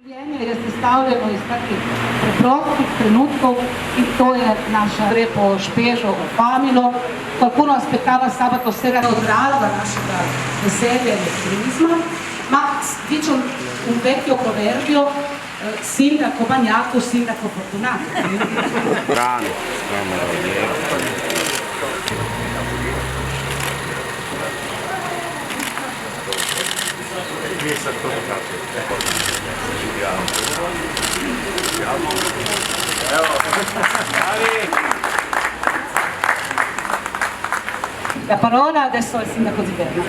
Jeste stavljeno iz takih preprostih trenutkov in to je naša lepo špežo opamilo, kako nas pekava sabato vsega odrazva našega veselja in optimizma, ma dice un vecchio proverbio, sindaco bagnato, sindaco fortunato. Brano. La parola adesso al sindaco di Berna.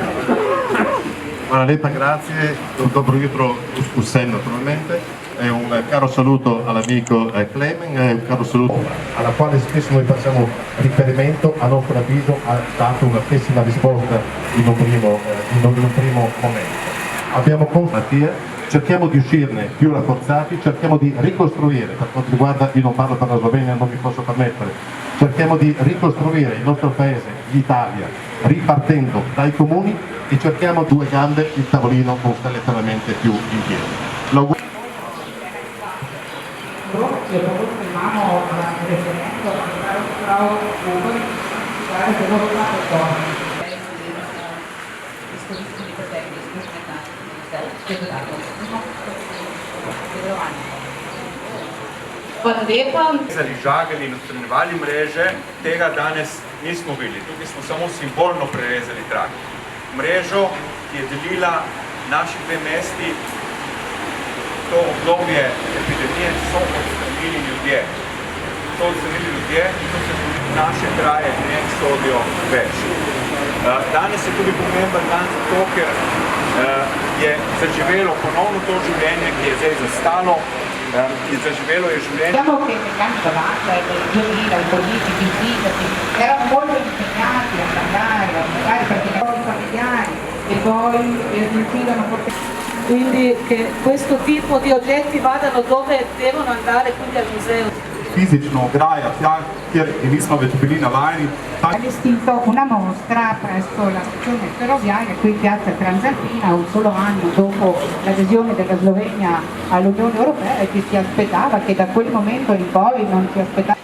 Hvala lepa, grazie, dobro jutro vsem naturalmente, un caro saluto all'amico Clemen, un caro saluto alla quale spesso noi facciamo riferimento, a nostro avviso ha dato una pessima risposta in un primo momento. Abbiamo con Mattia, cerchiamo di uscirne più rafforzati, cerchiamo di ricostruire, per quanto riguarda, io non parlo per la Slovenia, non mi posso permettere, cerchiamo di ricostruire il nostro paese, l'Italia, ripartendo dai comuni e cerchiamo due gambe, il tavolino non sta letteralmente più in piedi. Hvala lepa. Žagali in odstranjevali mreže, tega danes nismo bili. Tukaj smo samo simbolno prerezali trak. Mrežo, ki je delila naši dve mesti, to obdobje epidemije so odstranili ljudje. So odstranili ljudje in to se tudi naše kraje ne sodijo več. Danes je tudi pomemben dan zato, ker je zaživelo ponovno to življenje, ki je zdaj zastalo. Il zaživelo je življenje. Diciamo che negli anni 90 i giovani, i politici, i sindaci erano molto impegnati a parlare perché i familiari e poi riuscivano a quindi che questo tipo di oggetti vadano dove devono andare, quindi al museo. Fizično ograja tja, kjer nismo več bili navajeni. Ha allestito una mostra presso la stazione ferroviaria qui in piazza Transalpina un solo anno dopo l'adesione della Slovenia all'Unione Europea e che si aspettava che da quel momento in poi non si aspettava